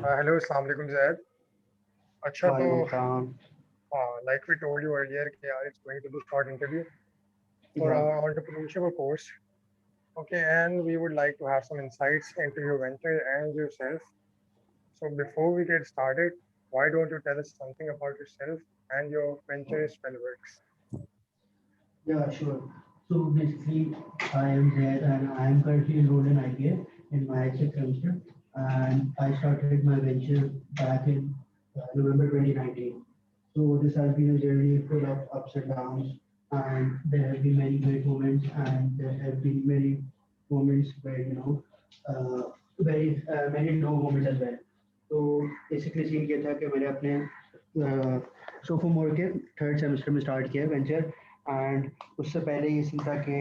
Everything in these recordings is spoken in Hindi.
हेलो अस्सलाम वालेकुम ज़ैद। अच्छा तो वालेकुम सलाम। like we told you earlier कि यार it's going to be short interview for या our entrepreneurship course. Okay, and we would like to have some insights into your venture and yourself. So before we get started, why don't you tell us something about yourself and your venture Spellworks? sure. So basically, I am there and I am currently enrolled in IBA in my sixth semester, and I started my venture back in November 2019. So this has been a journey full of ups and downs, and there have been many great moments, and there have been many moments where very many low moments as well. तो बेसिकली सीन ये था कि मैंने अपने सोफोमोर के थर्ड सेमेस्टर में स्टार्ट किया वेंचर एंड उससे पहले ये सीन था कि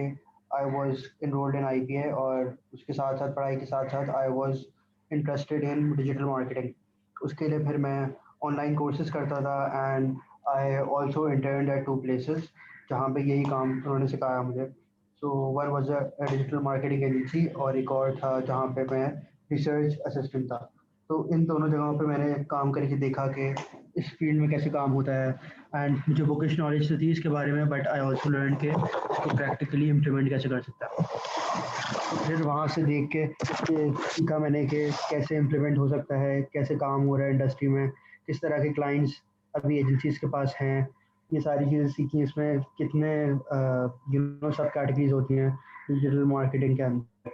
I was enrolled in IBA और उसके साथ साथ पढ़ाई के साथ साथ I was interested in digital marketing. उसके लिए फिर मैं ऑनलाइन कोर्सेज करता था and I also intern at two places जहाँ पे यही काम उन्होंने सिखाया मुझे। So one was a digital marketing agency और एक और था जहाँ पे मैं रिसर्च असिस्टेंट था। तो इन दोनों जगहों पे मैंने काम करके देखा कि इस फील्ड में कैसे काम होता है एंड मुझे बुकिश नॉलेज तो थी इसके बारे में बट आई ऑल्सो लर्न के इसको प्रैक्टिकली इम्प्लीमेंट कैसे कर सकता है। तो फिर वहाँ से देख के सीखा मैंने कि कैसे इम्प्लीमेंट हो सकता है, कैसे काम हो रहा है इंडस्ट्री में, किस तरह के क्लाइंट्स अभी एजेंसीज के पास हैं। ये सारी चीज़ें सीखी। इसमें कितने सब कैटेगरीज होती हैं डिजिटल मार्केटिंग के अंदर।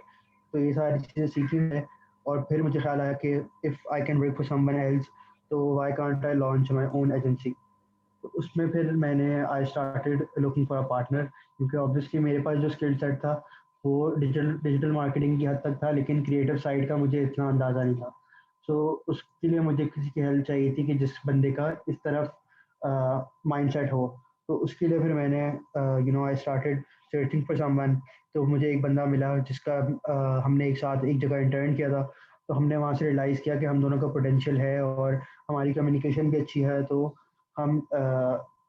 तो ये सारी चीज़ें सीखी मैं और फिर मुझे ख्याल आया कि if I can work for someone else तो why can't I launch my own agency. तो उसमें फिर मैंने I started looking for a partner क्योंकि ऑब्वियसली मेरे पास जो स्किल सेट था वो डिजिटल मार्केटिंग की हद तक था लेकिन क्रिएटिव साइड का मुझे इतना अंदाज़ा नहीं था। सो उसके लिए मुझे किसी की हेल्प चाहिए थी कि जिस बंदे का इस तरफ माइंडसेट हो। तो उसके लिए फिर मैंने I started searching for someone. तो मुझे एक बंदा मिला जिसका हमने एक साथ एक जगह इंटर्न किया था। तो हमने वहाँ से रियलाइज़ किया कि हम दोनों का पोटेंशियल है और हमारी कम्युनिकेशन भी अच्छी है। तो हम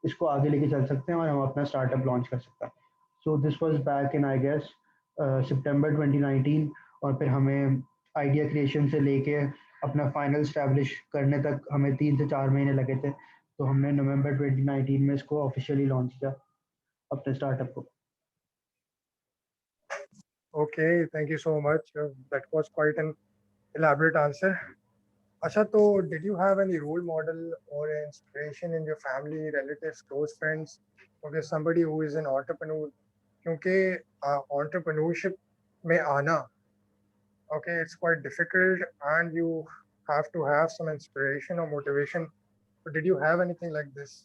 इसको आगे लेके चल सकते हैं और हम अपना स्टार्टअप लॉन्च कर सकते हैं। So this was back in I guess September 2019 और फिर हमें आइडिया क्रिएशन से लेके अपना फाइनल स्टैब्लिश करने तक हमें 3 से 4 महीने लगे थे। तो हमने नवंबर 2019 में इसको ऑफिशियली लॉन्च किया अपने स्टार्टअप को। Okay, thank you so much. That was quite an elaborate answer. अच्छा तो did you have any role model or inspiration in your family, relatives, close friends, or there's somebody who is an entrepreneur? क्योंकि entrepreneurship में आना, okay, it's quite difficult and you have to have some inspiration or motivation. So did you have anything like this?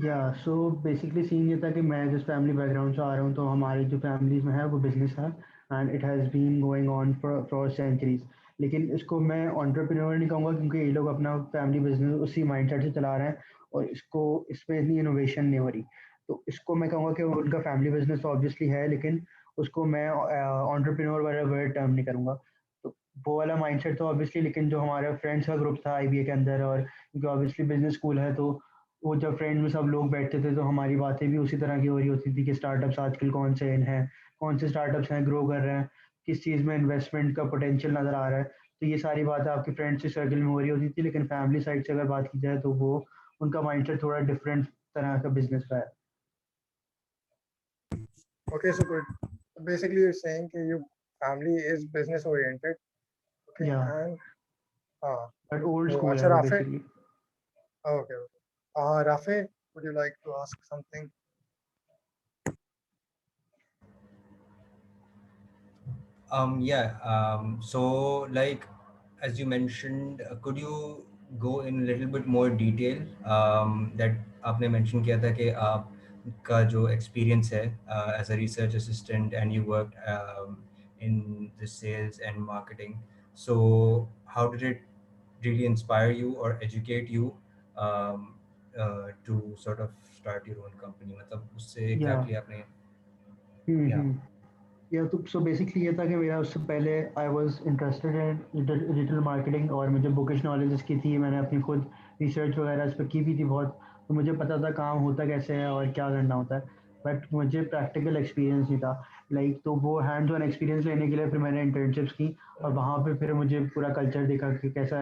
या सो बेसिकली सीन ये था कि मैं जिस फैमिली बैकग्राउंड से आ रहा हूँ तो हमारी जो फैमिलीज में है वो बिजनेस है and it has been going on for centuries. लेकिन इसको मैं एंटरप्रेन्योर नहीं कहूँगा क्योंकि ये लोग अपना फैमिली बिजनेस उसी माइंडसेट से चला रहे हैं और इसको इसमें इतनी इनोवेशन नहीं हो रही। तो इसको मैं कहूँगा कि उनका फैमिली बिजनेस तो ऑब्वियसली है लेकिन उसको मैं एंटरप्रेन्योर वाला वर्ड टर्म नहीं करूँगा। तो वो वाला माइंडसेट तो ऑब्वियसली लेकिन जो हमारा फ्रेंड्स का ग्रुप था आईबीए के अंदर और क्योंकि ऑब्वियसली बिजनेस स्कूल है तो वो जब फ्रेंड में सब लोग बैठते थे तो हमारी बातें भी उसी तरह की हो रही होती थी कि स्टार्टअप्स आजकल कौन से इन हैं, कौन से स्टार्टअप्स हैं ग्रो कर रहे हैं, किस चीज़ में इन्वेस्टमेंट का पोटेंशियल नज़र आ रहा है। तो ये सारी बातें आपके फ्रेंड्स के सर्कल में हो रही होती थी लेकिन फैमिली साइड से अगर बात की जाए तो वो उनका माइंडसेट थोड़ा डिफरेंट तरह का बिजनेस का है। Okay, so good. So basically, you're saying that your family is business oriented. Okay, या and uh, but old so school है अच्छा वो Rafe. Basically. Okay, okay. Rafe, would you like to ask something? Yeah. So, like, as you mentioned, could you go in a little bit more detail? That आपने mention किया था कि आपका जो experience है as a research assistant and you worked in the sales and marketing. So, how did it really inspire you or educate you to sort of start your own company? मतलब उससे या exactly आपने yeah. हम्म। या तो सो बेसिकली ये था कि मेरा उससे पहले आई was interested in digital marketing और मुझे बुकिश नॉलेज इसकी थी। मैंने अपनी खुद रिसर्च वगैरह इस पर की भी थी बहुत। तो मुझे पता था काम होता कैसे है और क्या करना होता है बट मुझे प्रैक्टिकल एक्सपीरियंस नहीं था। लाइक तो वो हैंड्स ऑन एक्सपीरियंस लेने के लिए फिर मैंने इंटर्नशिप्स की और वहाँ पे फिर मुझे पूरा कल्चर देखा कि कैसा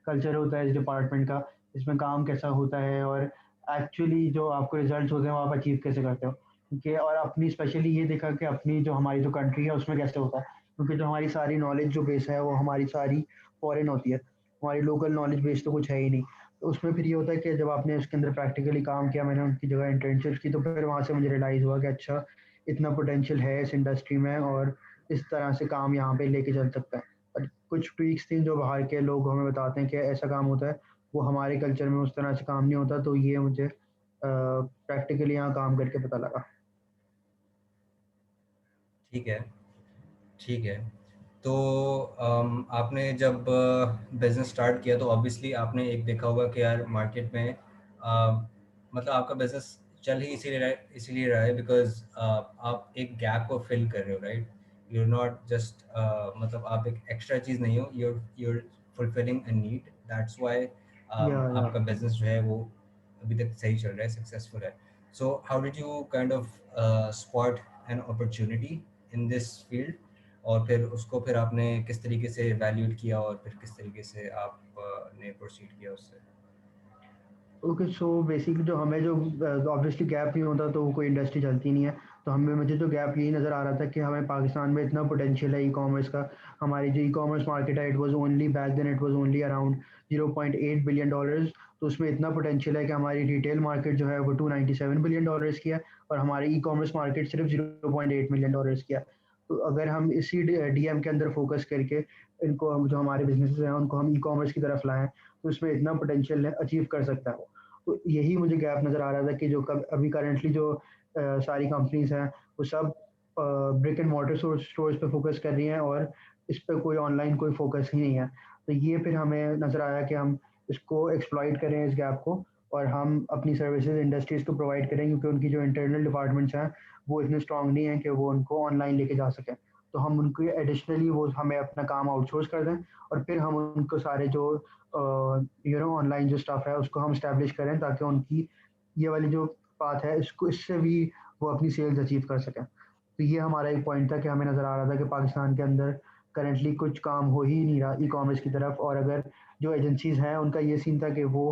कल्चर होता है इस डिपार्टमेंट का, इसमें काम कैसा होता है और एक्चुअली जो आपको रिजल्ट्स होते हैं वो आप अचीव कैसे करते हो। क्योंकि और अपनी स्पेशली ये देखा कि अपनी जो हमारी जो कंट्री है उसमें कैसे होता है, क्योंकि जो हमारी सारी नॉलेज जो बेस है वो हमारी सारी फॉरेन होती है, हमारी लोकल नॉलेज बेस तो कुछ है ही नहीं। तो उसमें फिर ये होता है कि जब आपने उसके अंदर प्रैक्टिकली काम किया, मैंने उनकी जगह इंटर्नशिप की, तो फिर वहाँ से मुझे रियलाइज़ हुआ कि अच्छा इतना पोटेंशियल है इस इंडस्ट्री में और इस तरह से काम यहाँ पे लेके चल सकता है। और कुछ ट्वीक्स थी जो बाहर के लोग हमें बताते हैं कि ऐसा काम होता है, वो हमारे कल्चर में उस तरह से काम नहीं होता, तो ये मुझे प्रैक्टिकली यहाँ काम करके पता लगा। ठीक है, ठीक है। तो आपने जब बिज़नेस स्टार्ट किया तो ऑब्वियसली आपने एक देखा होगा कि यार मार्केट में मतलब आपका बिज़नेस चल ही इसीलिए रहा है बिकॉज़ आप एक गैप को फिल कर रहे हो, right? You are not just मतलब आप एक एक्स्ट्रा चीज़ नहीं हो, you are fulfilling a need, that's why या आपका बिज़नेस जो है वो अभी तक सही चल रहा है, सक्सेसफुल है। So how did you kind of spot an opportunity in this field, और फिर उसको फिर आपने किस तरीके से वैल्यूएट किया और फिर किस तरीके से आप ने प्रोसीड किया उससे? ओके, सो बेसिकली जो हमें जो ऑब्वियसली गैप नहीं होता तो कोई इंडस्ट्री चलती नहीं है। तो हमें मुझे जो गैप यही नज़र आ रहा था कि हमें पाकिस्तान में इतना पोटेंशियल है ई कॉमर्स का। हमारी जो ई कॉमर्स मार्केट है, it was only back then, it was only around 0.8 billion dollars. तो उसमें इतना पोटेंशियल है कि हमारी रिटेल मार्केट जो है वो 297 बिलियन डॉलर्स की है और हमारी ई कॉमर्स मार्केट सिर्फ 0.8 मिलियन डॉलर्स की है। तो अगर हम इसी डीएम के अंदर फोकस करके इनको जो हमारे बिजनेसेस हैं उनको हम ई कॉमर्स की तरफ लाएं, तो इसमें इतना पोटेंशियल है, अचीव कर सकता है वो। तो यही मुझे गैप नज़र आ रहा था कि जो कब अभी करंटली जो सारी कंपनीज हैं वो सब ब्रिक एंड मॉर्टर स्टोर्स पे फोकस कर रही हैं और इस पे कोई ऑनलाइन कोई फोकस ही नहीं है। तो ये फिर हमें नज़र आया कि हम इसको एक्सप्लॉइट करें इस गैप को, और हम अपनी सर्विसेज इंडस्ट्रीज़ को प्रोवाइड करें, क्योंकि उनकी जो इंटरनल डिपार्टमेंट्स हैं वो इतने स्ट्रॉन्ग नहीं हैं कि वो उनको ऑनलाइन लेके जा सकें। तो हम उनको एडिशनली वो हमें अपना काम आउटसोर्स कर दें और फिर हम उनको सारे जो ऑनलाइन जो स्टफ है उसको हम स्टैब्लिश करें, ताकि उनकी ये वाली जो बात है इसको इससे भी वो अपनी सेल्स अचीव कर सकें। तो ये हमारा एक पॉइंट था कि हमें नज़र आ रहा था कि पाकिस्तान के अंदर करंटली कुछ काम हो ही नहीं रहा ई कॉमर्स की तरफ, और अगर जो एजेंसीज़ हैं उनका ये सीन था कि वो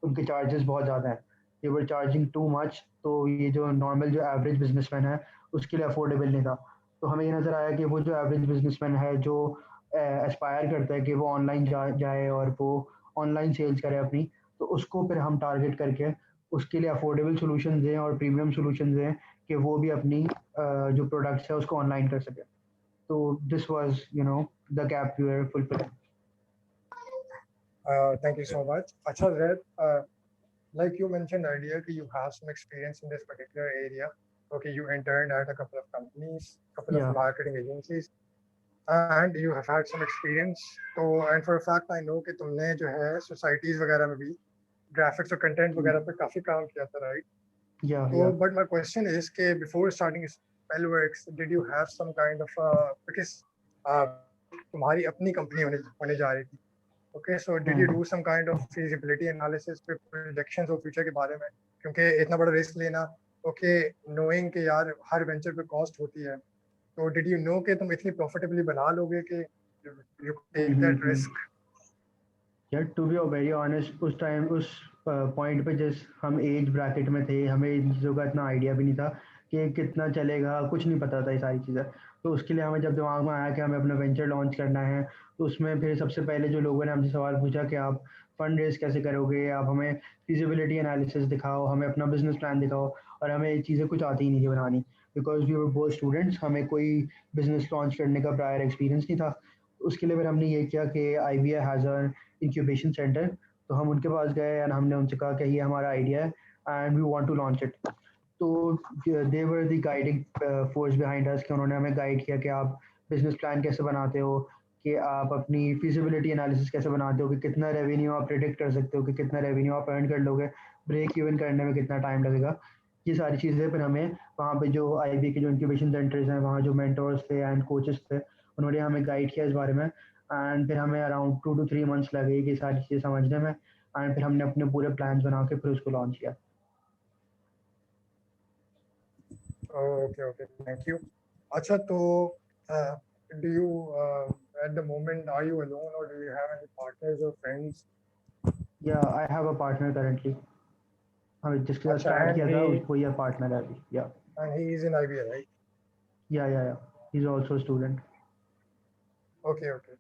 उनके चार्जेस बहुत ज़्यादा हैं, दे वर चार्जिंग टू मच। तो ये जो नॉर्मल जो एवरेज बिजनेसमैन है उसके लिए अफोर्डेबल नहीं था। तो हमें ये नज़र आया कि वो जो एवरेज बिजनेसमैन है जो एस्पायर करता है कि वो ऑनलाइन जाए और वो ऑनलाइन सेल्स करें अपनी, तो उसको फिर हम टारगेट करके उसके लिए अफोर्डेबल सॉल्यूशंस दें और प्रीमियम सॉल्यूशंस दें कि वो भी अपनी जो प्रोडक्ट्स है उसको ऑनलाइन कर सके। तो this was the gap we were fulfilling. Thank you so much. Acha Zaid, like you mentioned earlier, you have some experience in this particular area. Okay, you interned at a couple of companies, couple of या marketing agencies, and you have had some experience. तो and for a fact I know कि तुमने जो है societies वगैरह में भी graphics और content वगैरह पे काफी काम किया था, right? So, या but my question is कि before starting Spellworks, did you have some kind of because uh, तुम्हारी अपनी कंपनी होने जा रही थी. Okay, so did you do some kind of feasibility analysis पे projections और future के बारे में, क्योंकि इतना बड़ा risk लेना, okay, knowing कि यार हर venture पे cost होती है, तो did you know कि तुम इतनी profitably बना लोगे कि you take that risk? यार टू बी वेरी ऑनेस्ट, उस टाइम उस पॉइंट पे जिस हम एज ब्रैकेट में थे, हमें इन चीज़ों का इतना आइडिया भी नहीं था कि कितना चलेगा, कुछ नहीं पता था ये सारी चीज़ें। तो उसके लिए हमें जब दिमाग में आया कि हमें अपना वेंचर लॉन्च करना है, तो उसमें फिर सबसे पहले जो लोगों ने हमसे सवाल पूछा कि आप फंड रेज कैसे करोगे, आप हमें फिजिबिलिटी एनालिसिस दिखाओ, हमें अपना बिजनेस प्लान दिखाओ। और हमें ये चीज़ें कुछ आती ही नहीं थी बनानी, because we were both students, हमें कोई बिजनेस लॉन्च करने का प्रायर एक्सपीरियंस नहीं था। उसके लिए फिर हमने ये किया कि IBA has a incubation centre. तो हम उनके पास गए एंड हमने उनसे कहा कि ये हमारा आइडिया है and we want to launch it. तो they were the guiding force behind us, कि उन्होंने हमें गाइड किया कि आप बिजनेस प्लान कैसे बनाते हो, कि आप अपनी फिजिबिलिटी एनालिसिस कैसे बनाते हो, कि कितना रेवेन्यू आप प्रिडिक्ट कर सकते हो, कि कितना रेवेन्यू आप अर्न कर लोगे, ब्रेक इवन करने में कितना टाइम लगेगा। ये सारी चीज़ें फिर हमें वहाँ पे जो IB के जो इंक्यूबेशन सेंटर्स हैं, वहाँ जो मेंटोर्स थे एंड कोचेस थे, उन्होंने हमें गाइड किया इस बारे में। एंड फिर हमें अराउंड 2 to 3 months लगे कि सारी चीज़ें समझने में, एंड फिर हमने अपने पूरे प्लान्स बना के फिर उसको लॉन्च किया। Okay, okay, thank you. अच्छा तो do you at the moment are you alone or do you have any partners or friends Yeah, I have a partner currently. हाँ, जिसके साथ अच्छा, स्टार्ट किया था वही पार्टनर है अभी. Yeah. and he is in IBA, right? Yeah. He's also a student. Okay, okay.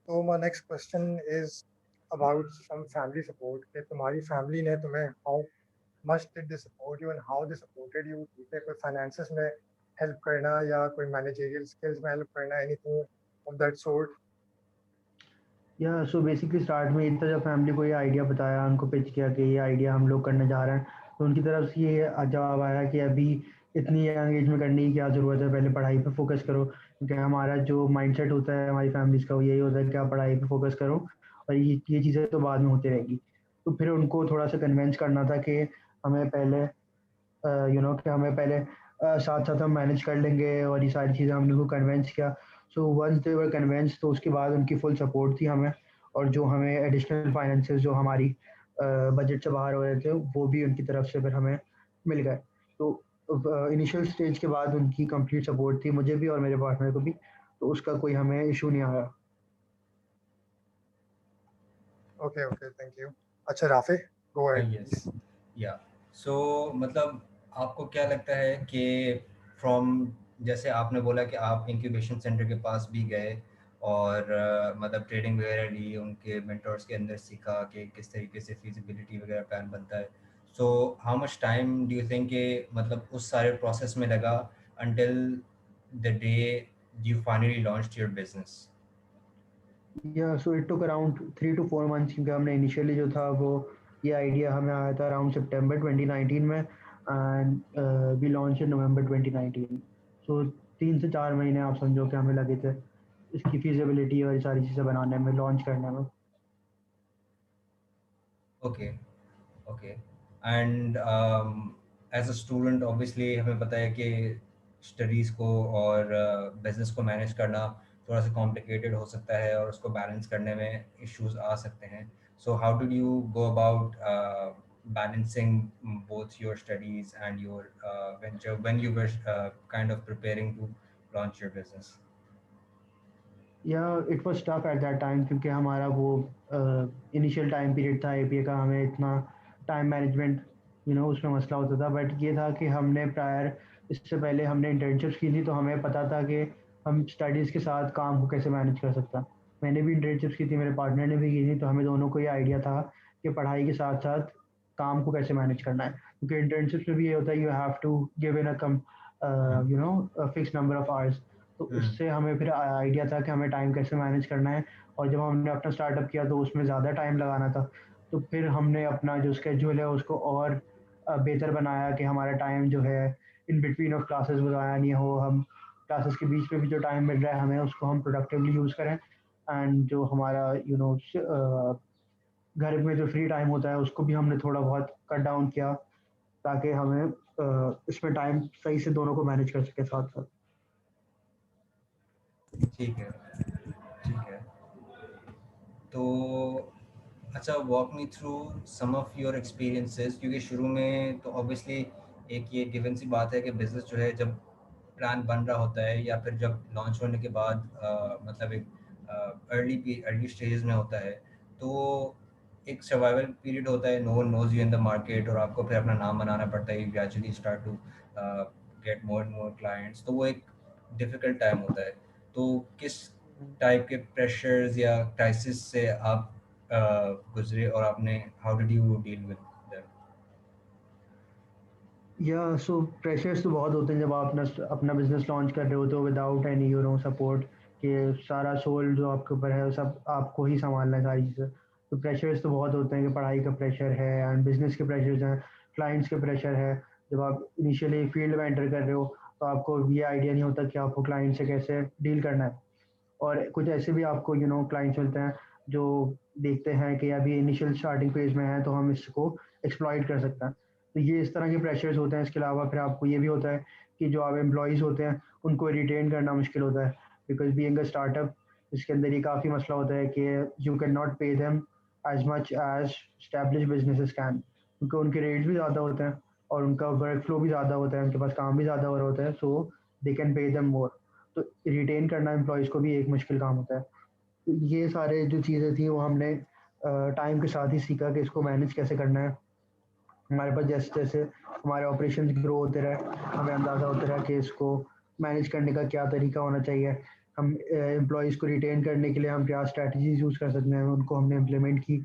So my next question is about some family support. कि तुम्हारी family ने तुम्हें how much did they support you and how they supported you? ठीक है, कोई finances में help करना या कोई managerial skills में help करना, anything of that sort? या सो बेसिकली स्टार्ट में इतना जब फैमिली को ये आइडिया बताया, उनको पिच किया कि ये आइडिया हम लोग करने जा रहे हैं, तो उनकी तरफ से ये जवाब आया कि अभी इतनी यंग एज में करने की क्या ज़रूरत है, पहले पढ़ाई पे फोकस करो. क्योंकि हमारा जो माइंडसेट होता है हमारी फैमिलीज़ का, वो यही होता है कि आप पढ़ाई पे फोकस करो और ये चीज़ें तो बाद में होती रहेंगी. तो फिर उनको थोड़ा सा कन्विंस करना था कि हमें पहले कि हमें पहले साथ-साथ हम मैनेज कर लेंगे, और ये सारी चीज़ें हमने उनको कन्विंस किया. So once they were convinced, तो उसके बाद उनकी फुल सपोर्ट थी हमें, और जो हमें एडिशनल फाइनेंसेस जो हमारी बजट से बाहर हो रहे थे, वो भी उनकी तरफ से फिर हमें मिल गए. तो इनिशियल स्टेज के बाद उनकी कंप्लीट सपोर्ट थी मुझे भी और मेरे पार्टनर को भी, तो उसका कोई हमें इश्यू नहीं आया. Okay, okay, thank you. अच्छा, Rafi, go ahead, yes please. या सो मतलब आपको क्या लगता है कि फ्रॉम जैसे आपने बोला कि आप इंक्यूबेशन सेंटर के पास भी गए और मतलब ट्रेडिंग वगैरह ली, उनके मेंटर्स के अंदर सीखा कि किस तरीके से फिजिबिलिटी वगैरह प्लान बनता है. So how much time do you think कि मतलब उस सारे प्रोसेस में लगा until the day you finally launched your business? या so it took around 3 to 4 months, क्योंकि हमने इनिशियली जो था वो ये आइडिया हमें आया था अराउंड सितंबर 2019 में, एंड वी लॉन्च इन नवंबर 2019. सो 3 से 4 महीने आप समझो कि हमें लगे थे इसकी फिजिबिलिटी और ये सारी चीज़ें बनाने में, लॉन्च करने में. Okay okay. And as a student obviously हमें पता है कि स्टडीज़ को और बिजनेस को मैनेज करना थोड़ा सा कॉम्प्लिकेटेड हो सकता है और उसको बैलेंस करने में इश्यूज आ सकते हैं. So how did you go about balancing both your studies and your venture when you were kind of preparing to launch your business? या it was tough eight that time, क्योंकि हमारा वो इनिशियल टाइम पीरियड था एपीए का, हमें इतना टाइम मैनेजमेंट उसमें मसला होता था. बट ये था कि हमने प्रायर इससे पहले हमने इंटर्नशिप्स की थी, तो हमें पता था कि हम स्टडीज़ के साथ काम को कैसे मैनेज कर सकता. मैंने भी इंटर्नशिप्स की थी, मेरे पार्टनर ने भी की थी, तो हमें दोनों को ये आइडिया था कि पढ़ाई के साथ साथ काम को कैसे मैनेज करना है. क्योंकि इंटर्नशिप्स में भी ये होता है, you have to give in a come fix number of hours. तो Hmm. उससे हमें फिर आइडिया था कि हमें टाइम कैसे मैनेज करना है. और जब हमने अपना स्टार्टअप किया तो उसमें ज़्यादा टाइम लगाना था, तो फिर हमने अपना जो स्केड्यूल है उसको और बेहतर बनाया कि हमारा टाइम जो है इन बिटवीन ऑफ क्लासेस वो ज़ाया नहीं हो. हम क्लासेस के बीच में भी जो टाइम मिल रहा है हमें, उसको हम प्रोडक्टिवली यूज़ करें. एंड जो हमारा घर में जो फ्री टाइम होता है उसको भी हमने थोड़ा बहुत कट डाउन किया, ताकि हमें इसमें टाइम सही से दोनों को मैनेज कर सके साथ साथ. ठीक है ठीक है. तो अच्छा, walk me through some of your experiences, क्योंकि शुरू में तो ऑब्वियसली एक ये गिवन सी बात है कि बिज़नेस जो है जब प्लान बन रहा होता है या फिर जब लॉन्च होने के बाद मतलब एक अर्ली स्टेज में होता है, तो एक सर्वाइवल पीरियड होता है. No one knows you in the market और आपको फिर अपना नाम बनाना पड़ता है. You gradually start to get more and more clients, तो वो एक डिफ़िकल्ट टाइम होता है. तो किस टाइप के प्रेशर्स या क्राइसिस से आप गुजरे और आपने how did you deal with them? या सो प्रेशर्स तो बहुत होते हैं जब आप अपना अपना बिजनेस लॉन्च कर रहे हो, तो विदाउट एनी सपोर्ट, कि सारा सोल जो आपके ऊपर है वो सब आपको ही संभालना है सारी चीज़ें. तो प्रेशर्स तो बहुत होते हैं कि पढ़ाई का प्रेशर है, एंड बिजनेस के प्रेशर्स हैं, क्लाइंट्स के प्रेशर है. जब आप इनिशियली फील्ड में एंटर कर रहे हो, तो आपको ये आइडिया नहीं होता कि आपको क्लाइंट से कैसे डील करना है. और कुछ ऐसे भी आपको क्लाइंट्स मिलते हैं जो देखते हैं कि अभी इनिशियल स्टार्टिंग फेज में है, तो हम इसको एक्सप्लॉइट कर सकते हैं. तो ये इस तरह के प्रेशर्स होते हैं. इसके अलावा फिर आपको ये भी होता है कि जो आप एम्प्लॉयज़ होते हैं उनको रिटेन करना मुश्किल होता है, बिकॉज बीइंग अ स्टार्टअप इसके अंदर ये काफ़ी मसला होता है कि you can not pay them as much as establish businesses can, क्योंकि उनके रेट्स भी ज़्यादा होते हैं और उनका वर्क फ्लो भी ज़्यादा होता है, उनके पास काम भी ज़्यादा हो रहा होता है. So they can pay them more. तो रिटेन करना एम्प्लॉयज़ को भी एक मुश्किल काम होता है. तो ये सारे जो चीज़ें थी वो हमने टाइम के साथ ही सीखा कि इसको मैनेज कैसे करना है। हमारे पास जैसे जैसे हमारे ऑपरेशंस ग्रो होते रहे, हमें अंदाज़ा होता रहा कि इसको मैनेज करने का क्या तरीका होना चाहिए। हम एम्प्लॉयज़ को रिटेन करने के लिए हम क्या स्ट्रैटेजीज यूज़ कर सकते हैं, उनको हमने इम्प्लीमेंट की।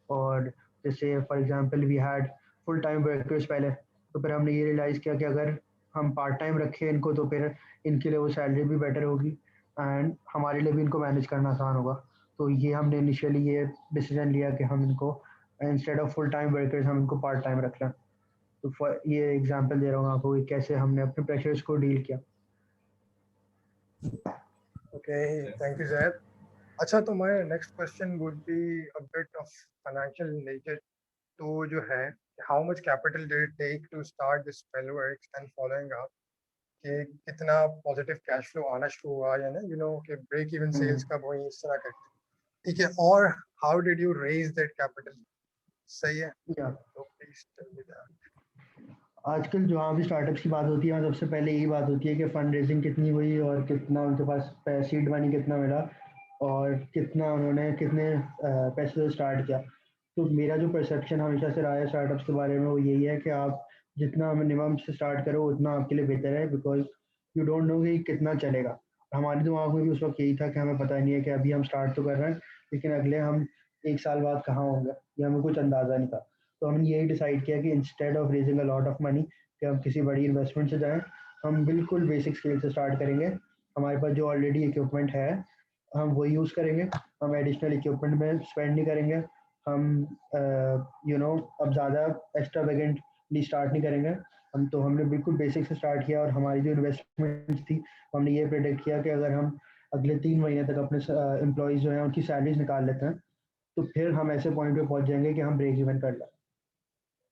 और जैसे for example we had full time workers पहले, तो फिर हमने ये रियलाइज़ किया कि अगर हम पार्ट टाइम रखें इनको तो फिर इनके लिए वो सैलरी भी बेटर होगी एंड हमारे लिए भी इनको मैनेज करना आसान होगा। तो ये हमने इनिशियली ये डिसीजन लिया कि हम इनको instead of full time workers हम इनको पार्ट टाइम रख लें। तो ये एग्जांपल दे रहा हूँ आपको कि कैसे हमने अपने प्रेशर्स को डील किया। Okay, thank you, Zaid. अच्छा, तो my next question would be a bit of financial nature. तो जो है, how much capital did it take to start this Spellworks and following up? कि कितना positive cash flow आना शुरू हुआ या ना, कि break even sales कब हुई इस तरह करके, ठीक है? और how did you raise that capital? सही है, या तो please tell me that. आजकल जहाँ भी स्टार्टअप्स की बात होती है वहाँ सबसे पहले यही बात होती है कि फंड रेजिंग कितनी हुई और कितना उनके पास सीड मनी कितना मिला और कितना उन्होंने कितने पैसे से स्टार्ट किया। तो मेरा जो परसेप्शन हमेशा से रहा है स्टार्टअप्स के बारे में वो यही है कि आप जितना मिनिमम से स्टार्ट करो उतना आपके लिए बेहतर है, बिकॉज यू डोंट नो कि कितना चलेगा। हमारे दिमाग में भी उस वक्त यही था कि हमें पता नहीं है कि अभी हम स्टार्ट तो कर रहे हैं लेकिन अगले हम 1 साल बाद कहाँ होंगे, ये हमें कुछ अंदाज़ा नहीं था। तो हमने यही डिसाइड किया कि instead of raising a lot of money कि हम किसी बड़ी इन्वेस्टमेंट से जाएं, हम बिल्कुल बेसिक स्केल से स्टार्ट करेंगे। हमारे पास जो ऑलरेडी इक्विपमेंट है हम वो यूज़ करेंगे, हम एडिशनल इक्विपमेंट में स्पेंड नहीं करेंगे। हम अब ज़्यादा एक्स्ट्रा वेगेंटली स्टार्ट नहीं करेंगे। हमने बिल्कुल बेसिक से स्टार्ट किया और हमारी जो इन्वेस्टमेंट थी हमने ये प्रेडिक्ट किया कि अगर हम अगले 3 महीने तक अपने एम्प्लॉयज़ जो हैं उनकी सैलरीज निकाल लेते हैं तो फिर हम ऐसे पॉइंट पे पहुंच जाएंगे कि हम ब्रेक इवन कर लें।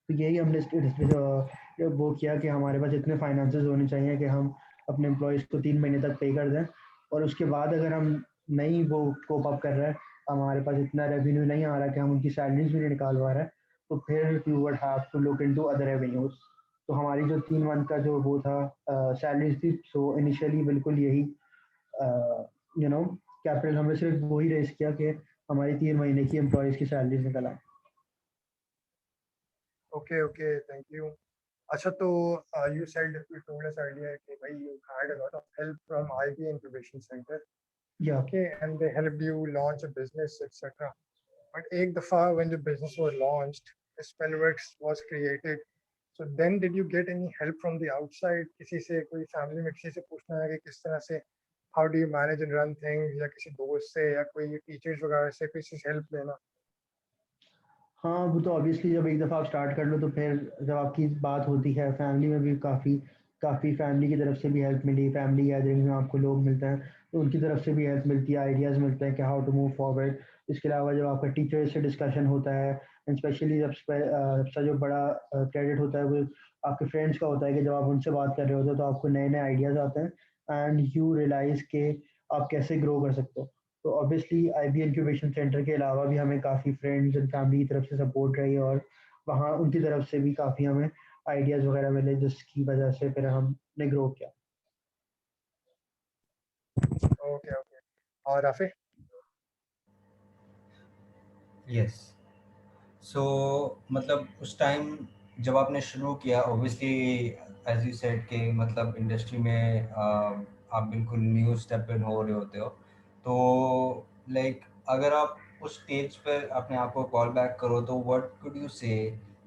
तो यही हमने वो किया कि हमारे पास इतने फाइनेंसेस होने चाहिए कि हम अपने एम्प्लॉयज़ को 3 महीने तक पे कर दें और उसके बाद अगर हम नहीं वो कोप अप कर रहे हैं, हमारे पास इतना रेवेन्यू नहीं आ रहा कि हम उनकी सैलरीज भी नहीं निकाल पा रहे हैं, तो फिर you would have to look into other revenues. तो हमारी जो 3 मंथ का जो वो था सैलरीज थी, सो इनिशियली बिल्कुल यही यू नो कैपिटल हमने सिर्फ वही रेस किया कि हमारी 3 महीने की एम्प्लॉयज़ की सैलरीज निकल आए। Okay, okay, thank you. अच्छा, तो you said, you told us earlier कि भाई you had a lot of help from IB Incubation Center. या Okay, and they helped you launch a business, etc. But एक दफा when the business was launched, Spellworks was created. So then did you get any help from the outside? किसी से, कोई family में किसी से पूछना है कि किस तरह से how do you manage and run things, या किसी दोस्त से या कोई teachers वगैरह से किसी से help लेना? हाँ, वो तो ऑब्वियसली जब एक दफ़ा आप स्टार्ट कर लो तो फिर जब आपकी बात होती है फैमिली में भी काफ़ी काफ़ी फैमिली की तरफ से भी हेल्प मिली। फैमिली गैदरिंग में आपको लोग मिलते हैं तो उनकी तरफ से भी हेल्प मिलती है, आइडियाज़ मिलते हैं कि हाउ टू मूव फॉरवर्ड। इसके अलावा जब आपका टीचर से डिस्कशन होता है एंड स्पेशली जब सबसे जो बड़ा क्रेडिट होता है वो आपके फ्रेंड्स का होता है कि जब आप उनसे बात कर रहे होते हो तो आपको नए नए आइडियाज़ आते हैं एंड यू रियलाइज़ के आप कैसे ग्रो कर सकते हो। तो ऑब्वियसली आईबी इंक्यूबेशन सेंटर के अलावा भी हमें काफ़ी फ्रेंड्स एंड फैमिली की तरफ से सपोर्ट रही और वहाँ उनकी तरफ से भी काफ़ी हमें आइडियाज़ वगैरह मिले जिसकी वजह से फिर हमने ग्रो किया। Okay, okay. और राफे? यस। सो मतलब उस टाइम जब आपने शुरू किया, ऑब्वियसली एज यू सेड कि मतलब इंडस्ट्री में आप बिल्कुल न्यू स्टेप इन हो रहे होते हो, तो लाइक अगर आप उस स्टेज पर अपने आप को कॉल बैक करो तो व्हाट कुड यू से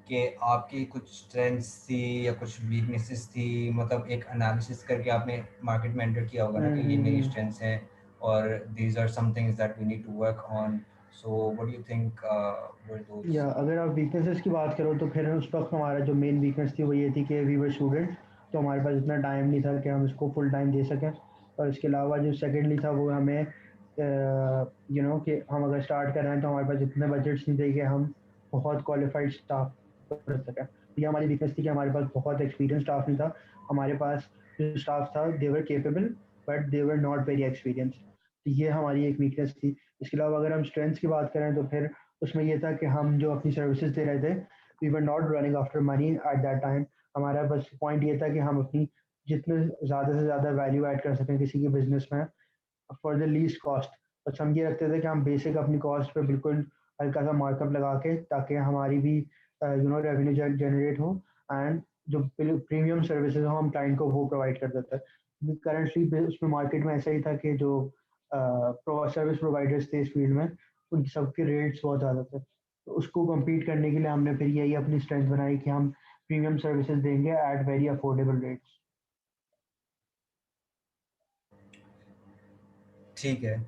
कि आपकी कुछ स्ट्रेंथ्स थी या कुछ वीकनेसेस थी, मतलब एक एनालिसिस करके आपने मार्केट में एंटर किया होगा ना कि ये मेरी स्ट्रेंथ्स हैं और these are some things that we need to work on. So what do you think were those? या अगर आप वीकनेसेस की बात करो तो फिर उस वक्त हमारा जो मेन वीकनेस थी वो ये थी कि वी वर स्टूडेंट, तो हमारे पास इतना टाइम नहीं था कि हम इसको फुल टाइम दे सकें। और इसके अलावा जो सेकेंडली था वो हमें कि हम अगर स्टार्ट कर रहे हैं तो हमारे पास इतने बजट्स नहीं थे कि हम बहुत क्वालिफाइड स्टाफ रख सकें। तो ये हमारी वीकनेस थी कि हमारे पास बहुत एक्सपीरियंस स्टाफ नहीं था। हमारे पास जो स्टाफ था they were capable but they were not very experience. तो ये हमारी एक वीकनेस थी। इसके अलावा अगर हम स्ट्रेंथ्स की बात करें तो फिर उसमें ये था कि हम जो अपनी सर्विसेज दे रहे थे we were not running after money at that time. हमारा बस पॉइंट ये था कि हम अपनी जितने ज़्यादा से ज़्यादा वैल्यू ऐड कर सकें किसी के बिजनेस में फॉर द लीस्ट कॉस्ट। बस हम ये रखते थे कि हम बेसिक अपनी कॉस्ट पे बिल्कुल हल्का सा मार्कअप लगा के, ताकि हमारी भी रेवेन्यू जनरेट हो, एंड जो प्रीमियम सर्विसेज हो हम क्लाइंट को वो प्रोवाइड कर देते हैं। करंटली उसमें मार्केट में ऐसा ही था कि जो सर्विस प्रोवाइडर्स थे इस फील्ड में, उनकी सबके रेट्स बहुत ज़्यादा थे। तो उसको compete करने के लिए हमने फिर यही अपनी स्ट्रेंथ बनाई कि हम प्रीमियम सर्विसेज देंगे एट वेरी अफोर्डेबल रेट्स। ठीक है,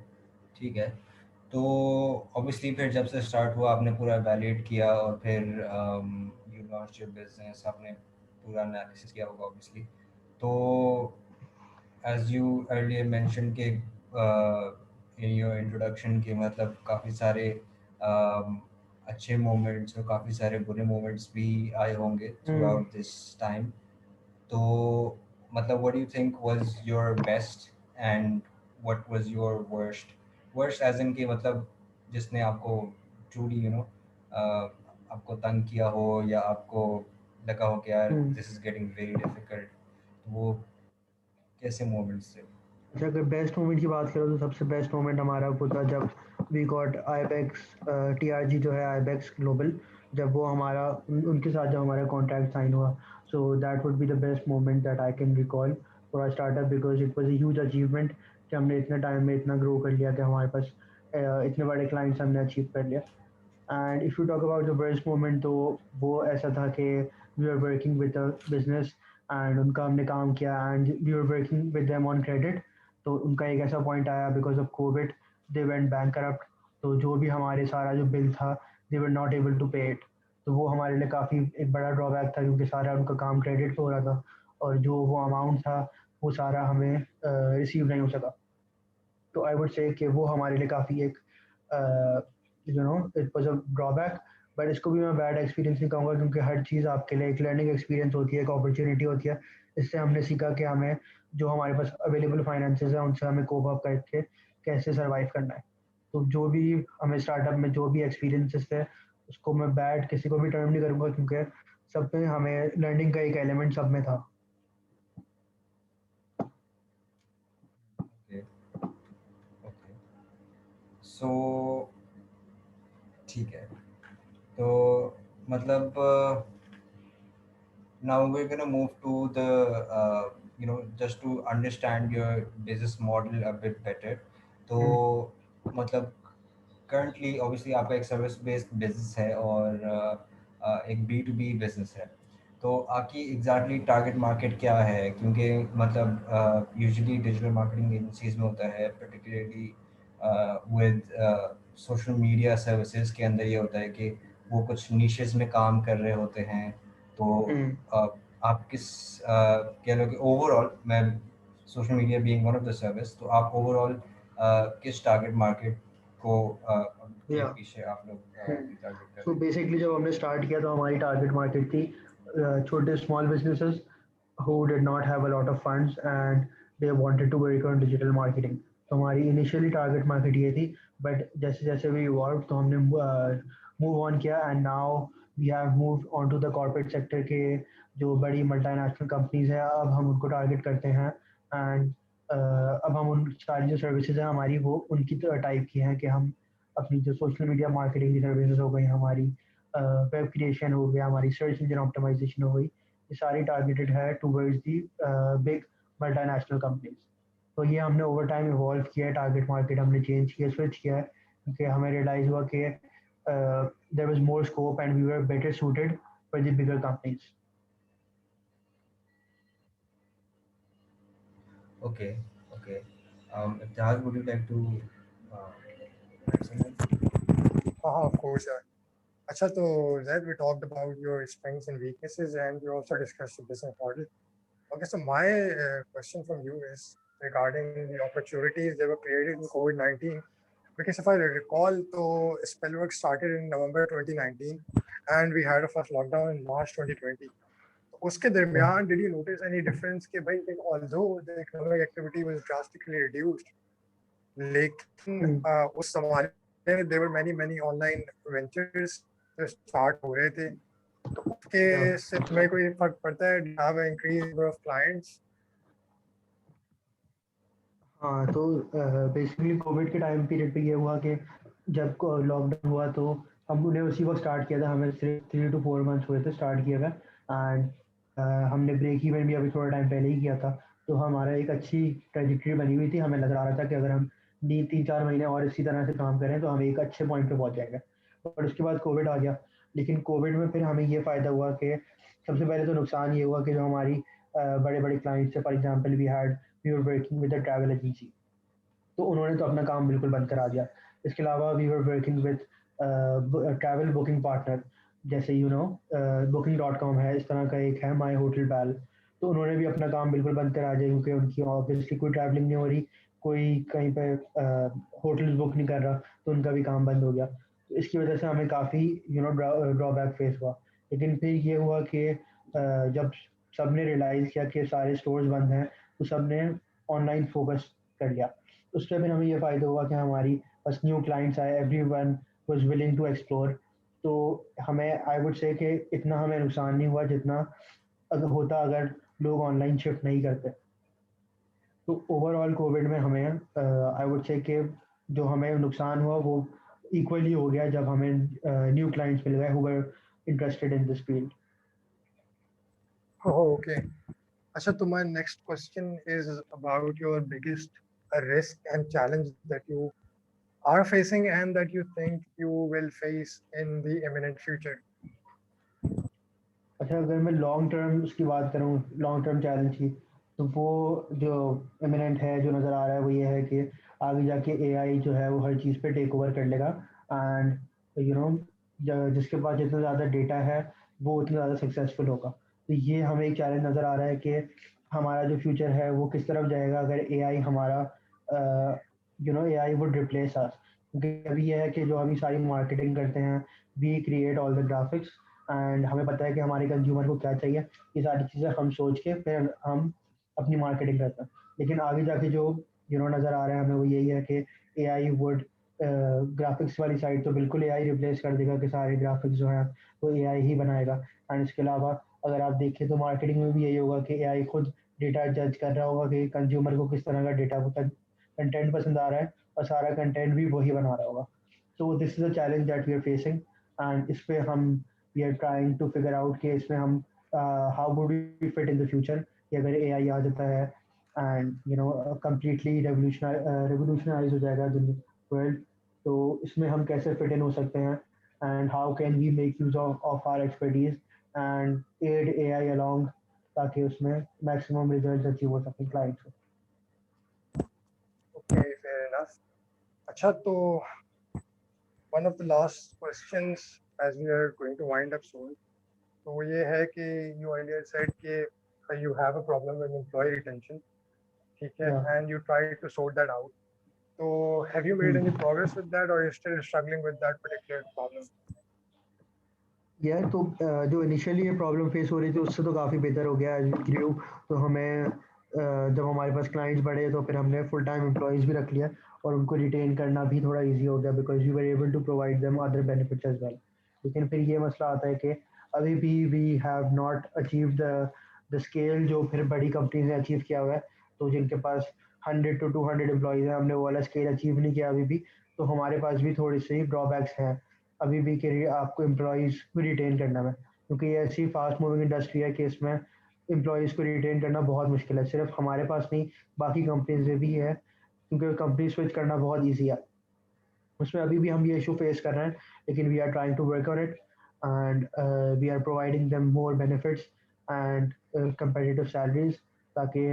ठीक है। तो ऑब्वियसली फिर जब से स्टार्ट हुआ आपने पूरा वैलिडेट किया और फिर यू लॉन्च योर बिजनेस, आपने पूरा एनालिसिस किया होगा ऑब्वियसली। तो एज यू अर्लियर मेंशन के इन योर इंट्रोडक्शन के मतलब काफ़ी सारे अच्छे मोमेंट्स और काफ़ी सारे बुरे मोमेंट्स भी आए होंगे through hmm. Out this time. तो मतलब what do you think was your best and what was your worst? Worst as in कि मतलब जिसने आपको ट्रूली आपको तंग किया हो या आपको लगा हो कि यार hmm. This is getting very difficult, तो वो कैसे मोमेंट्स थे? अच्छा, अगर बेस्ट मोमेंट की बात करो तो सबसे बेस्ट मोमेंट हमारा वो था जब वी गॉट आईबेक्स, टीआरजी जो है आईबेक्स ग्लोबल, जब वो हमारा उनके साथ जब हमारा कॉन्ट्रैक्ट साइन हुआ। So that would be the best moment that I can recall for our startup, because it was a huge achievement कि हमने इतने टाइम में इतना ग्रो कर लिया कि हमारे पास इतने बड़े क्लाइंट्स हमने अचीव कर लिया। And if you talk about the best moment, तो वो ऐसा था कि we are working with a business and उनका हमने काम किया and we are working with them on credit. तो उनका एक ऐसा पॉइंट आया because of covid, they went bankrupt. तो जो भी हमारे सारा जो बिल था, they were not able to pay it. तो वो हमारे लिए काफ़ी एक बड़ा ड्रॉबैक था, क्योंकि सारा उनका काम क्रेडिट पे हो रहा था और जो वो अमाउंट था वो सारा हमें रिसीव नहीं हो सका। तो आई वुड से कि वो हमारे लिए काफ़ी एक it was a drawback. But इसको भी मैं बैड एक्सपीरियंस नहीं कहूँगा, क्योंकि हर चीज़ आपके लिए एक लर्निंग एक्सपीरियंस होती है, एक अपॉर्चुनिटी होती है। इससे हमने सीखा कि हमें जो हमारे पास अवेलेबल फाइनेंसेस हैं उनसे हमें कोप अप करके कैसे सर्वाइव करना है। तो जो भी हमें स्टार्टअप में जो भी एक्सपीरियंसेस थे, उसको मैं बैड किसी को भी टर्म नहीं करूँगा, क्योंकि सब में हमें लर्निंग का एक एलिमेंट सब में था। Okay, okay. सो ठीक है। तो मतलब now we're going to move to the just to understand your business model a bit better. तो हम्म। मतलब currently obviously आपका एक सर्विस बेस्ड बिजनेस है और एक बी टू बी बिजनेस है। तो आपकी एग्जैक्टली टारगेट मार्केट क्या है? क्योंकि मतलब यूजुअली डिजिटल मार्केटिंग एजेंसीज में होता है, particularly with social media services के अंदर ये होता है कि वो कुछ निशेस में काम कर रहे होते हैं। तो हम्म। अ, आप किस कह लो कि ओवरऑल, मैं social media being one of the service, तो आप ओवरऑल किस टारगेट मार्केट को के या पीछे आप लोग टारगेट कर सो रहे हैं? बेसिकली जब हमने स्टार्ट किया तो हमारी टारगेट मार्केट थी छोटे small businesses who did not have a lot of funds and they wanted to work on digital marketing. तो हमारी इनिशियली टारगेट मार्केट ये थी, बट जैसे जैसे वी इवॉल्व तो हमने मूव ऑन किया and now we have moved on to the corporate sector के जो बड़ी मल्टीनेशनल कंपनीज हैं, अब हम उनको टारगेट करते हैं। एंड अब हम उन सारी जो सर्विसेज हैं हमारी वो उनकी टाइप की हैं कि हम अपनी जो सोशल मीडिया मार्केटिंग की सर्विसेज हो गई, हमारी वेब क्रिएशन हो गया, हमारी सर्च इंजन ऑप्टिमाइजेशन हो गई, ये सारी टारगेटेड है towards the big multinational companies. तो ये हमने ओवर टाइम इवॉल्व किया है, टारगेट मार्केट हमने चेंज किया, स्विच किया है, क्योंकि हमें रियलाइज हुआ कि there was more scope and we were better suited for the bigger companies. Okay, okay. Iftihar, would you like to add something? Of course. Acha, so Zaid, we talked about your strengths and weaknesses, and we also discussed the business model. Okay, so my question from you is regarding the opportunities that were created in COVID-19. Because if I recall, so Spellwork started in November 2019, and we had a first lockdown in March 2020. उसके दरमियान, did you notice any difference कि भाई, like, although the economic activity was drastically reduced, लेकिन उस जमाने में there were many online ventures जो start हो रहे थे, तो उसके से तुम्हें कोई फर्क पड़ता है? Do you have an increased number of clients? हाँ, तो बेसिकली कोविड के टाइम पीरियड पे ये हुआ कि जब लॉकडाउन हुआ तो हमने उसी वक्त स्टार्ट किया था, हमें सिर्फ 3 to 4 months हुए थे स्टार्ट किए हुए। एंड हमने ब्रेक इवन भी अभी थोड़ा टाइम पहले ही किया था। तो हमारा एक अच्छी ट्रेजेक्टरी बनी हुई थी, हमें लग रहा था कि अगर हम 3-4 महीने और इसी तरह से काम करें तो हम एक अच्छे पॉइंट पे पहुंच जाएंगे। और उसके बाद कोविड आ गया। लेकिन कोविड में फिर हमें ये फ़ायदा हुआ कि सबसे पहले तो नुकसान ये हुआ कि जो हमारी बड़े बड़े क्लाइंट्स थे, for example we were working with a travel agency, तो उन्होंने तो अपना काम बिल्कुल बंद करा दिया। इसके अलावा we were working with travel booking partner, जैसे booking.com है, इस तरह का एक है माई होटल पैल। तो उन्होंने भी अपना काम बिल्कुल बंद करा दिया क्योंकि उनकी ऑब्वियसली कोई ट्रैवलिंग नहीं हो रही, कोई कहीं पे होटल्स बुक नहीं कर रहा, तो उनका भी काम बंद हो गया। तो इसकी वजह से हमें काफ़ी ड्रॉबैक फेस हुआ। लेकिन फिर ये हुआ कि जब सबने रियलाइज़ किया कि सारे स्टोर्स बंद हैं, तो सबने ऑनलाइन फोकस कर लिया। उससे फिर हमें ये फ़ायदा हुआ कि हमारी बस न्यू क्लाइंट्स आए, everyone was willing to explore. तो हमें आई वुड से कि इतना हमें नुकसान नहीं हुआ जितना अगर लोग ऑनलाइन शिफ्ट नहीं करते। तो ओवरऑल कोविड में हमें आई वुड से कि जो हमें नुकसान हुआ वो इक्वली हो गया जब हमें न्यू क्लाइंट्स मिल गए who were interested in this field. Oh, okay. Asha, so my next question is about your biggest risk and challenge that you are facing and that you think you will face in the imminent future. अच्छा, अगर मैं लॉन्ग टर्म उसकी बात करूँ, लॉन्ग टर्म चैलेंज की, तो वो जो इमिनेंट है, जो नज़र आ रहा है, वो ये है कि आगे जाके एआई जो है वो हर चीज़ पे टेक ओवर कर लेगा। एंड यू नो जिसके पास जितना ज़्यादा डेटा है वो उतना ज़्यादा सक्सेसफुल होगा। तो ये हमें एक चैलेंज नज़र आ रहा है कि हमारा जो फ्यूचर है वो किस तरफ जाएगा अगर एआई हमारा एआई वुड रिप्लेस अस। क्योंकि अभी ये है कि जो अभी सारी मार्केटिंग करते हैं, we create all the graphics and हमें पता है कि हमारे कंज्यूमर को क्या चाहिए। ये सारी चीज़ें हम सोच के फिर हम अपनी मार्केटिंग करते हैं। लेकिन आगे जाके जो नज़र आ रहा है हमें वो यही है कि एआई वुड ग्राफिक्स वाली साइड तो बिल्कुल एआई रिप्लेस कर देगा कि सारे ग्राफिक्स जो हैं वो एआई ही बनाएगा। एंड इसके अलावा अगर आप देखें तो मार्केटिंग में भी यही होगा कि एआई खुद डेटा जज कर रहा होगा कि कंज्यूमर को किस तरह का डेटा कंटेंट पसंद आ रहा है, और सारा कंटेंट भी वही बना रहा होगा। तो this is a challenge that we are facing. And इस पे हम we are trying to figure out कि इसमें हम how would we fit in the future कि अगर एआई आ जाता है एंड कंप्लीटली रेवोल्यूशनाइज हो जाएगा वर्ल्ड, तो इसमें हम कैसे फिट इन हो सकते हैं and how can we make use of our expertise and add AI along, ताकि उसमें मैक्सिमम रिजल्ट अचीव हो सके क्लाइंट्स को। Okay, fair enough. Acha, so one of the last questions as we are going to wind up soon. तो वो ये है कि you earlier said कि you have a problem with employee retention, ठीक है, Yeah. and you try to sort that out. So have you made any progress with that, or you're still struggling with that particular problem? यार तो जो इनिशियली ये प्रॉब्लम फेस हो रही थी उससे तो काफ़ी बेहतर हो गया एज वी ग्रू। तो हमें जब हमारे पास क्लाइंट्स बढ़े तो फिर हमने फुल टाइम एम्प्लॉयज़ भी रख लिया, और उनको रिटेन करना भी थोड़ा इजी हो गया because we were able to provide them other benefits as well. लेकिन फिर ये मसला आता है कि अभी भी we have not achieve the scale जो फिर बड़ी कंपनीज ने अचीव किया हुआ है। तो जिनके पास 100 to 200 एम्प्लॉयज़ हैं, हमने वो वाला स्केल अचीव नहीं किया अभी भी। तो हमारे पास भी थोड़ी सी ड्रॉबैक्स हैं अभी भी के लिए आपको एम्प्लॉयज़ को रिटेन करना में, क्योंकि ये ऐसी फास्ट मूविंग इंडस्ट्री है कि इसमें एम्प्लॉयज़ को रिटेन करना बहुत मुश्किल है। सिर्फ हमारे पास नहीं, बाकी कंपनीज में भी है, क्योंकि कंपनी स्विच करना बहुत ईजी है। उसमें अभी भी हम ये इशू फेस कर रहे हैं, लेकिन we are trying to work on it and we are providing them more benefits and competitive salaries, ताकि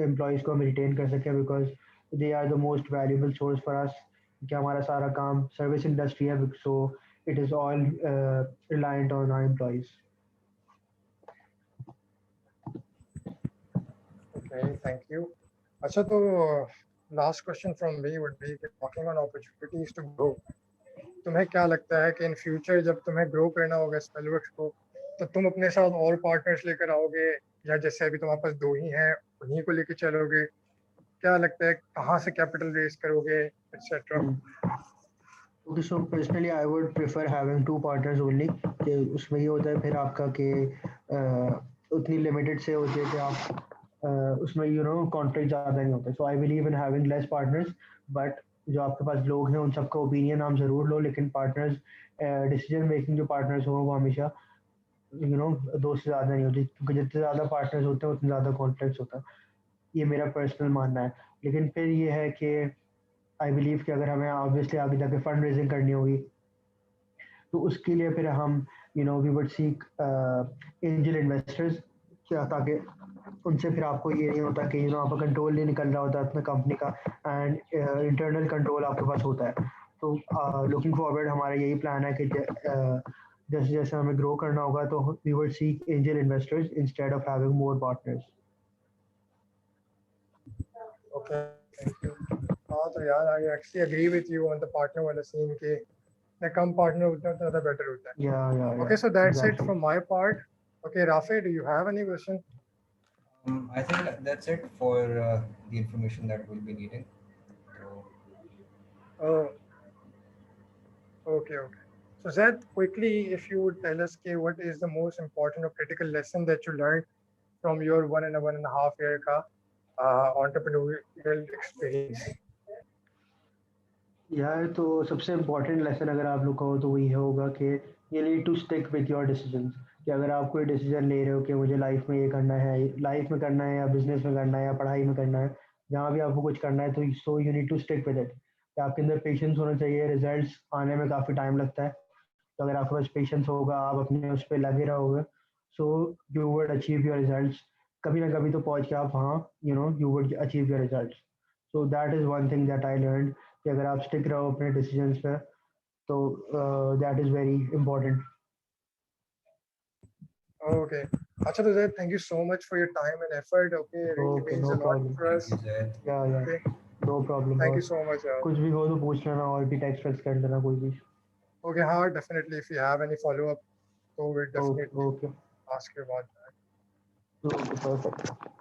एम्प्लॉयज़ को हम रिटेन कर सकें because they are the most valuable source for us. कि हमारा सारा काम सर्विस इंडस्ट्री है, so it is all reliant on our employees. Okay, thank you. Acha, so last question from me would be talking on opportunities to grow. तुम्हें क्या लगता है कि इन फ्यूचर जब तुम्हें ग्रो करना होगा स्पेलवर्क्स को, तो तुम अपने साथ और पार्टनर्स लेकर आओगे, या जैसे अभी तुम्हारे पास दो ही हैं उन्हीं को लेकर चलोगे? क्या लगता है कहाँ से कैपिटल रेज करोगे, etcetera? Okay, so personally I would prefer having two partners only. कि उसमें ये होता है फिर आपका कि उतनी लिमिटेड से होती है कि आप उसमें कॉन्फ्लिक्ट ज़्यादा नहीं होता। So I believe in having less partners, but जो आपके पास लोग हैं उन सबका ओपिनियन आप ज़रूर लो, लेकिन पार्टनर्स डिसीजन मेकिंग जो पार्टनर्स हों वो हमेशा दो से ज़्यादा नहीं होती, क्योंकि जितने ज़्यादा पार्टनर्स होते हैं उतने ज़्यादा कॉन्फ्लिक्ट्स होता है। ये मेरा पर्सनल मानना है। लेकिन फिर ये है कि आई बिलीव कि अगर हमें ऑब्वियसली आगे जाके फंड रेजिंग करनी होगी, तो उसके लिए फिर हम we would seek angel investors, क्या, ताकि उनसे फिर आपको ये नहीं होता कि आपका कंट्रोल नहीं निकल रहा होता अपने कंपनी का, एंड इंटरनल कंट्रोल आपके पास होता है। तो लुकिंग फॉरवर्ड हमारा यही प्लान है कि जैसे जैसे हमें ग्रो करना होगा तो we would seek angel investors instead of having more partners. Okay, thank you. हाँ तो यार I actually agree with you on the partner वाला scene के ना कम partner उतना ज़्यादा better होता है. Yeah, Okay, so that's it exactly. from my part. Okay, Rafe, do you have any question? I think that's it for the information that we'll be needing. So, Oh, okay, okay. So Zed, quickly, if you would tell us what is the most important or critical lesson that you learned from your 1.5 year का entrepreneurial experience? यार तो सबसे इम्पोर्टेंट लेसन अगर आप लोग कहो तो वही होगा कि you need to stick with your decisions. कि अगर आप कोई डिसीजन ले रहे हो कि मुझे लाइफ में ये करना है, लाइफ में करना है या बिजनेस में करना है या पढ़ाई में करना है, जहाँ भी आपको कुछ करना है, तो so you need to stick with it. कि आपके अंदर पेशेंस होना चाहिए, रिजल्ट्स आने में काफ़ी टाइम लगता है, तो अगर आपके पास पेशेंस होगा, आप अपने उस पर लगे रहोगे, so you would achieve your results. कभी ना कभी तो पहुँच के आप वहाँ you would achieve your results. So that is one thing that I learn, कि अगर आप स्टिक रहो अपने डिसीजंस पे, तो that is very important. Okay. Acha, तो Zed, thank you so much for your time and effort. Okay, it really okay, means no a lot problem. for thank us. you, Zed. या Okay, नो प्रॉब्लम। thank और you so much. कुछ भी हो तो पूछ लेना, और भी टेक्स्ट वेक्स्ट कर देना कोई भी। Okay, हाँ, definitely. If you have any follow up, so we'll okay definitely okay ask you about that. Okay, perfect.